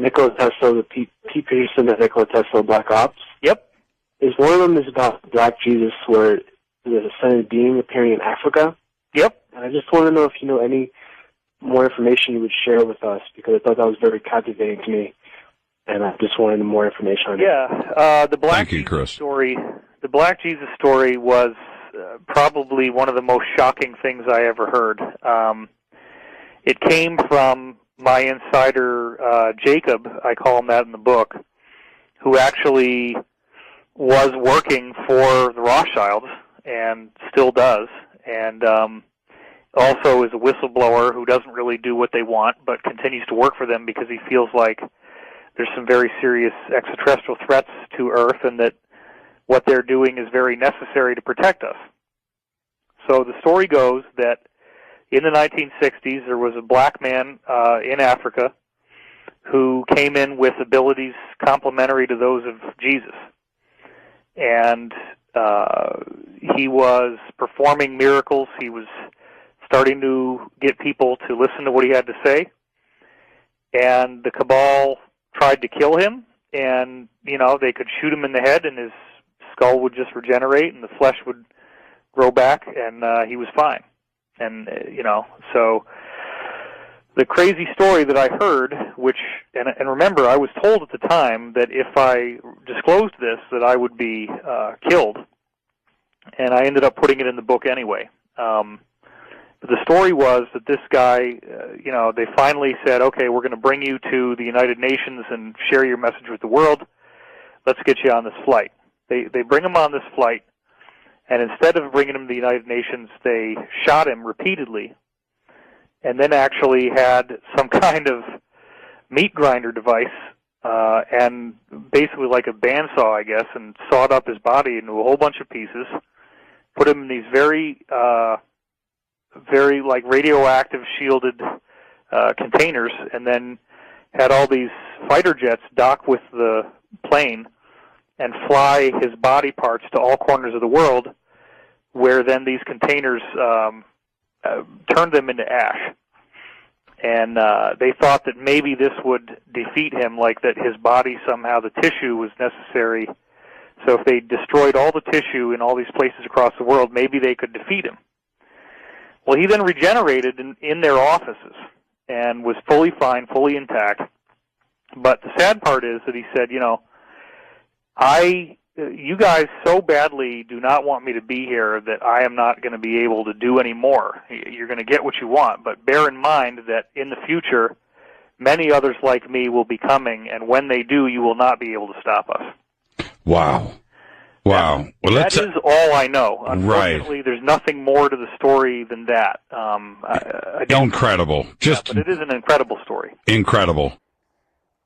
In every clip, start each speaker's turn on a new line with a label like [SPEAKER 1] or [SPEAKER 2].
[SPEAKER 1] Nikola Tesla, the Pete Peterson and Nikola Tesla Black Ops.
[SPEAKER 2] Yep.
[SPEAKER 1] One of them is about Black Jesus, where there's a ascended being appearing in Africa.
[SPEAKER 2] Yep.
[SPEAKER 1] And I just want to know if you know any more information you would share with us, because I thought that was very captivating to me, and I just wanted more information on it.
[SPEAKER 2] Yeah, the Black Jesus story. The Black Jesus story was probably one of the most shocking things I ever heard. It came from my insider, Jacob, I call him that in the book, who actually was working for the Rothschilds and still does, and also is a whistleblower who doesn't really do what they want but continues to work for them because he feels like there's some very serious extraterrestrial threats to Earth and that what they're doing is very necessary to protect us. So the story goes that in the 1960s there was a black man in Africa who came in with abilities complementary to those of Jesus. And he was performing miracles. He was starting to get people to listen to what he had to say. And the cabal tried to kill him, and, they could shoot him in the head, and his skull would just regenerate, and the flesh would grow back, and he was fine. And, so the crazy story that I heard, and remember, I was told at the time that if I disclosed this, that I would be killed, and I ended up putting it in the book anyway. But the story was that this guy, they finally said, okay, we're going to bring you to the United Nations and share your message with the world. Let's get you on this flight. They bring him on this flight, and instead of bringing him to the United Nations, they shot him repeatedly, and then actually had some kind of meat grinder device, and basically like a bandsaw, I guess, and sawed up his body into a whole bunch of pieces, put him in these very like radioactive shielded containers, and then had all these fighter jets dock with the plane and fly his body parts to all corners of the world, where then these containers turned them into ash. And they thought that maybe this would defeat him, like that his body somehow, the tissue was necessary. So if they destroyed all the tissue in all these places across the world, maybe they could defeat him. Well, he then regenerated in their offices and was fully fine, fully intact. But the sad part is that he said, you guys so badly do not want me to be here that I am not going to be able to do any more. You're going to get what you want, but bear in mind that in the future, many others like me will be coming, and when they do, you will not be able to stop us.
[SPEAKER 3] Wow. Wow.
[SPEAKER 2] Well, that is all I know. Unfortunately,
[SPEAKER 3] right.
[SPEAKER 2] There's nothing more to the story than that.
[SPEAKER 3] Incredible.
[SPEAKER 2] But it is an incredible story.
[SPEAKER 3] Incredible.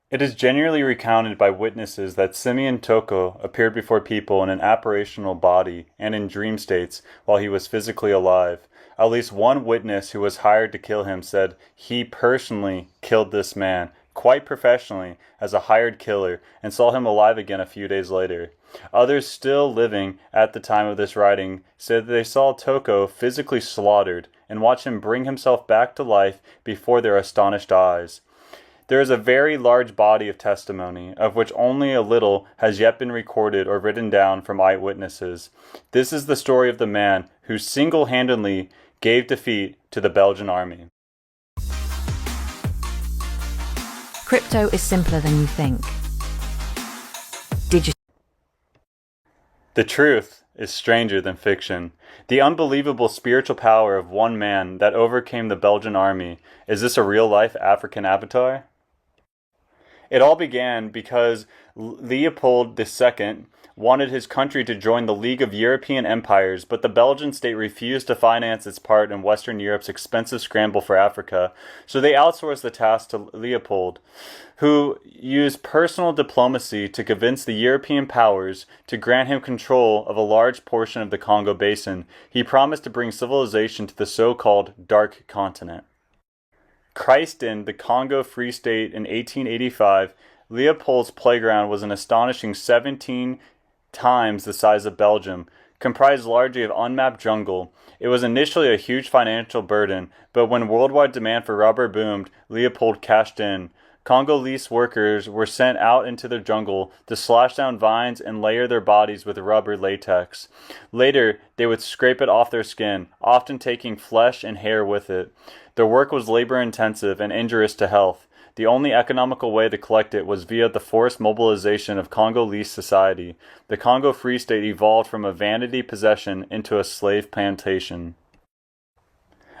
[SPEAKER 4] It is generally recounted by witnesses that Simeon Toko appeared before people in an apparitional body and in dream states while he was physically alive. At least one witness who was hired to kill him said he personally killed this man, quite professionally, as a hired killer, and saw him alive again a few days later. Others still living at the time of this writing said that they saw Toko physically slaughtered and watched him bring himself back to life before their astonished eyes. There is a very large body of testimony, of which only a little has yet been recorded or written down from eyewitnesses. This is the story of the man who single-handedly gave defeat to the Belgian army.
[SPEAKER 5] Crypto is simpler than you think. Did you?
[SPEAKER 4] The truth is stranger than fiction. The unbelievable spiritual power of one man that overcame the Belgian army. Is this a real-life African avatar? It all began because Leopold II wanted his country to join the League of European Empires, but the Belgian state refused to finance its part in Western Europe's expensive scramble for Africa, so they outsourced the task to Leopold, who used personal diplomacy to convince the European powers to grant him control of a large portion of the Congo Basin. He promised to bring civilization to the so-called Dark Continent. Christ in the Congo Free State in 1885, Leopold's playground was an astonishing 17 times the size of Belgium, comprised largely of unmapped jungle. It was initially a huge financial burden, but when worldwide demand for rubber boomed, Leopold cashed in. Congolese workers were sent out into the jungle to slash down vines and layer their bodies with rubber latex. Later, they would scrape it off their skin, often taking flesh and hair with it. Their work was labor-intensive and injurious to health. The only economical way to collect it was via the forced mobilization of Congolese society. The Congo Free State evolved from a vanity possession into a slave plantation.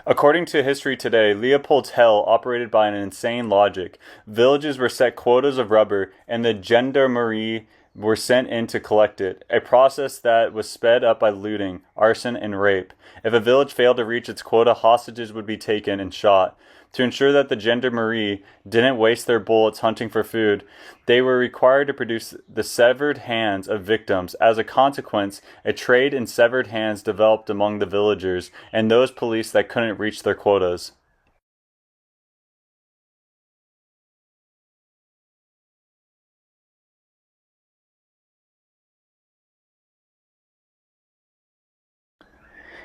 [SPEAKER 4] According to History Today, Leopold's Hell operated by an insane logic. Villages were set quotas of rubber, and the gendarmerie were sent in to collect it, a process that was sped up by looting, arson, and rape. If a village failed to reach its quota, hostages would be taken and shot. To ensure that the gendarmerie didn't waste their bullets hunting for food, they were required to produce the severed hands of victims. As a consequence, a trade in severed hands developed among the villagers and those police that couldn't reach their quotas.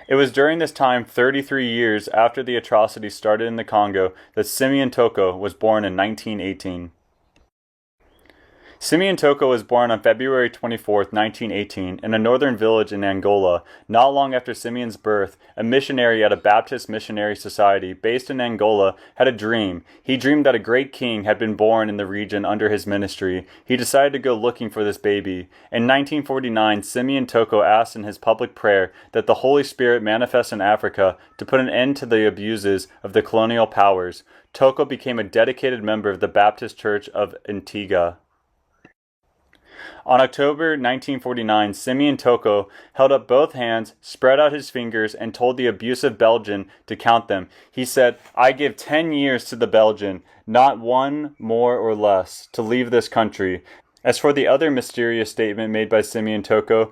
[SPEAKER 4] It was during this time, 33 years after the atrocities started in the Congo, that Simeon Toko was born in 1918. Simeon Toko was born on February 24, 1918, in a northern village in Angola. Not long after Simeon's birth, a missionary at a Baptist missionary society based in Angola had a dream. He dreamed that a great king had been born in the region under his ministry. He decided to go looking for this baby. In 1949, Simeon Toko asked in his public prayer that the Holy Spirit manifest in Africa to put an end to the abuses of the colonial powers. Toko became a dedicated member of the Baptist Church of Antigua. On October 1949, Simeon Toko held up both hands, spread out his fingers, and told the abusive Belgian to count them. He said, "I give 10 years to the Belgian, not one more or less, to leave this country." As for the other mysterious statement made by Simeon Toko,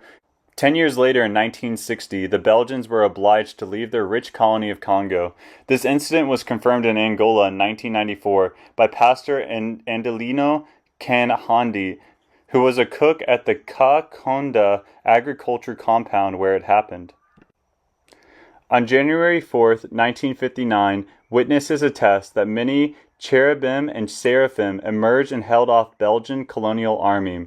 [SPEAKER 4] 10 years later in 1960, the Belgians were obliged to leave their rich colony of Congo. This incident was confirmed in Angola in 1994 by Pastor Angelino Kanhandi, who was a cook at the Kakonda agriculture compound where it happened. On January 4th, 1959, witnesses attest that many cherubim and seraphim emerged and held off Belgian colonial army.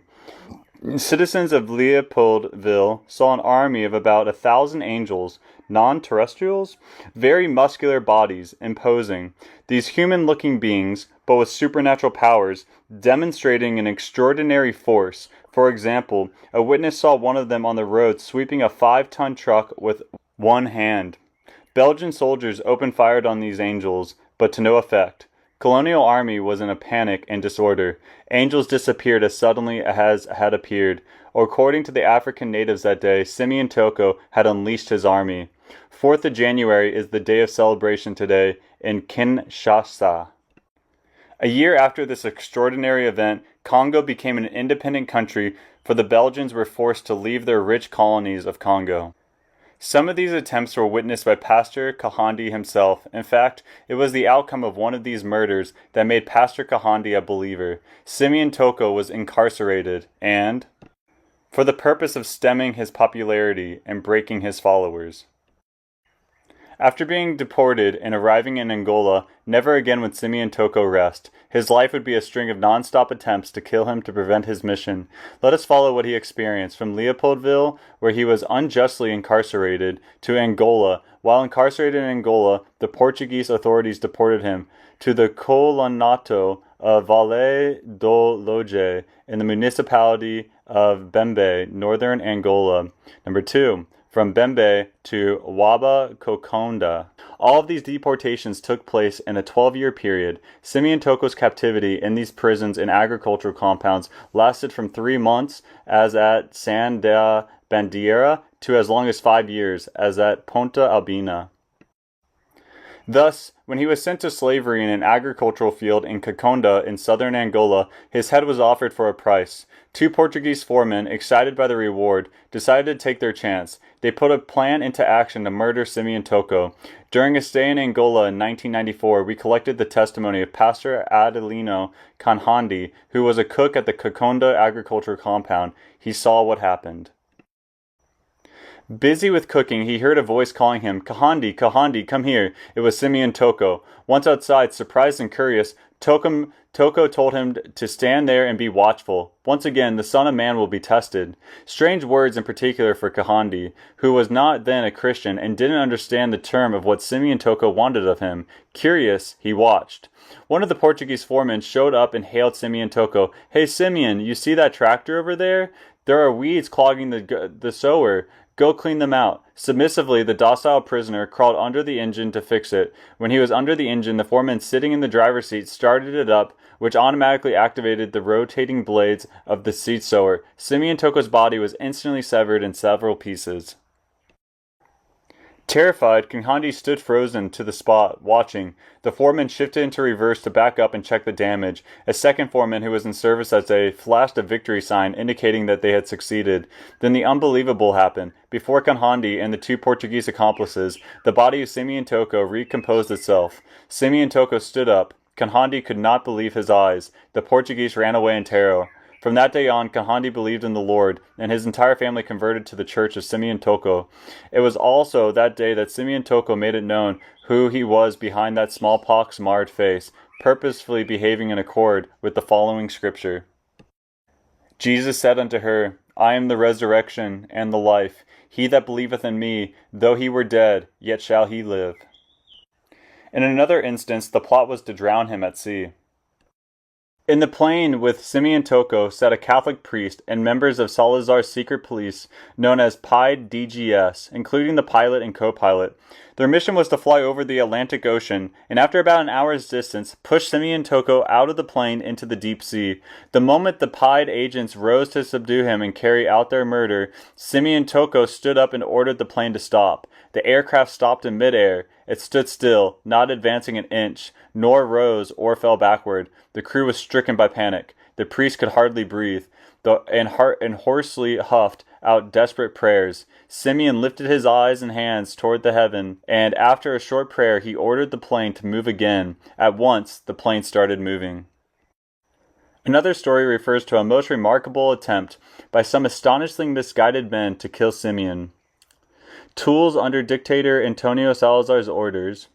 [SPEAKER 4] Citizens of Leopoldville saw an army of about 1,000 angels, non-terrestrials, very muscular bodies, imposing. These human-looking beings, but with supernatural powers, demonstrating an extraordinary force. For example, a witness saw one of them on the road sweeping a 5-ton truck with one hand. Belgian soldiers opened fire on these angels, but to no effect. Colonial army was in a panic and disorder. Angels disappeared as suddenly as had appeared. According to the African natives that day, Simeon Toko had unleashed his army. 4th of January is the day of celebration today in Kinshasa. A year after this extraordinary event, Congo became an independent country, for the Belgians were forced to leave their rich colonies of Congo. Some of these attempts were witnessed by Pastor Kahandi himself. In fact, it was the outcome of one of these murders that made Pastor Kahandi a believer. Simeon Toko was incarcerated, and for the purpose of stemming his popularity and breaking his followers. After being deported and arriving in Angola, never again would Simeon Toko rest. His life would be a string of non-stop attempts to kill him to prevent his mission. Let us follow what he experienced from Leopoldville, where he was unjustly incarcerated, to Angola. While incarcerated in Angola, the Portuguese authorities deported him to the Colonial of Vale do Loje in the municipality of Bembe, northern Angola. Number 2. From Bembe to Waba Kokonda. All of these deportations took place in a 12-year period. Simeon Toko's captivity in these prisons and agricultural compounds lasted from 3 months, as at San da Bandeira, to as long as 5 years, as at Ponta Albina. Thus, when he was sent to slavery in an agricultural field in Kakonda in southern Angola, his head was offered for a price. 2 Portuguese foremen, excited by the reward, decided to take their chance. They put a plan into action to murder Simeon Toko. During a stay in Angola in 1994, we collected the testimony of Pastor Adelino Kanhandi, who was a cook at the Kakonda agriculture compound. He saw what happened. Busy with cooking, he heard a voice calling him, "Kahandi, Kahandi, come here." It was Simeon Toko. Once outside, surprised and curious, Toko told him to stand there and be watchful. Once again, the Son of Man will be tested. Strange words in particular for Kahandi, who was not then a Christian and didn't understand the term of what Simeon Toko wanted of him. Curious, he watched. One of the Portuguese foremen showed up and hailed Simeon Toko. "Hey Simeon, you see that tractor over there? There are weeds clogging the sower. Go clean them out." Submissively, the docile prisoner crawled under the engine to fix it. When he was under the engine, the foreman sitting in the driver's seat started it up, which automatically activated the rotating blades of the seat sower. Simeon Toko's body was instantly severed in several pieces. Terrified, Kahandi stood frozen to the spot, watching. The foreman shifted into reverse to back up and check the damage. A second foreman, who was in service as a flashed a victory sign indicating that they had succeeded. Then the unbelievable happened. Before Kahandi and the two Portuguese accomplices, the body of Simeon Toko recomposed itself. Simeon Toko stood up. Kahandi could not believe his eyes. The Portuguese ran away in terror. From that day on, Kahandi believed in the Lord, and his entire family converted to the church of Simeon Toko. It was also that day that Simeon Toko made it known who he was behind that smallpox-marred face, purposefully behaving in accord with the following scripture. Jesus said unto her, I am the resurrection and the life. He that believeth in me, though he were dead, yet shall he live. In another instance, the plot was to drown him at sea. In the plane with Simeon Toko sat a Catholic priest and members of Salazar's secret police known as PIDE DGS, including the pilot and co-pilot. Their mission was to fly over the Atlantic Ocean, and after about an hour's distance, push Simeon Toko out of the plane into the deep sea. The moment the PIDE agents rose to subdue him and carry out their murder, Simeon Toko stood up and ordered the plane to stop. The aircraft stopped in midair. It stood still, not advancing an inch, nor rose or fell backward. The crew was stricken by panic. The priest could hardly breathe, and hoarsely huffed out desperate prayers. Simeon lifted his eyes and hands toward the heaven, and after a short prayer he ordered the plane to move again. At once, the plane started moving. Another story refers to a most remarkable attempt by some astonishingly misguided men to kill Simeon. Tools under dictator Antonio Salazar's orders.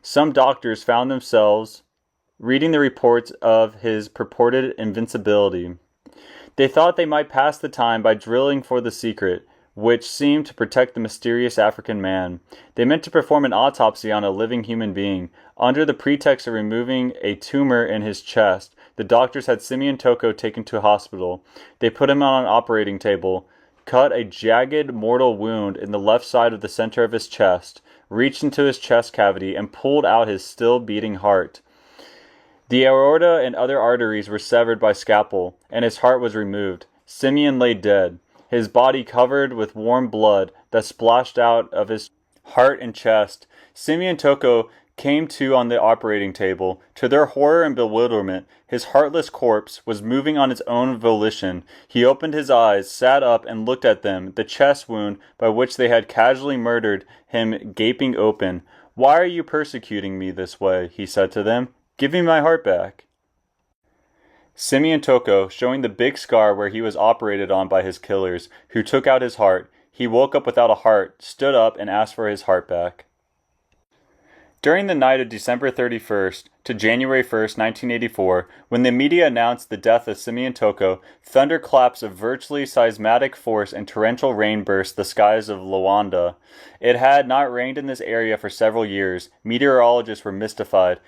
[SPEAKER 4] Some doctors found themselves reading the reports of his purported invincibility. They thought they might pass the time by drilling for the secret, which seemed to protect the mysterious African man. They meant to perform an autopsy on a living human being. Under the pretext of removing a tumor in his chest, the doctors had Simeon Toko taken to a hospital. They put him on an operating table, cut a jagged mortal wound in the left side of the center of his chest, reached into his chest cavity, and pulled out his still beating heart. The aorta and other arteries were severed by scalpel, and his heart was removed. Simeon lay dead, his body covered with warm blood that splashed out of his heart and chest. Simeon Toko came to on the operating table. To their horror and bewilderment, his heartless corpse was moving on its own volition. He opened his eyes, sat up, and looked at them, the chest wound by which they had casually murdered him gaping open. "Why are you persecuting me this way?" he said to them. "Give me my heart back." Simeon Toko, showing the big scar where he was operated on by his killers, who took out his heart. He woke up without a heart, stood up, and asked for his heart back. During the night of December 31st to January 1st, 1984, when the media announced the death of Simeon Toko, thunderclaps of virtually seismic force and torrential rain burst the skies of Luanda. It had not rained in this area for several years. Meteorologists were mystified.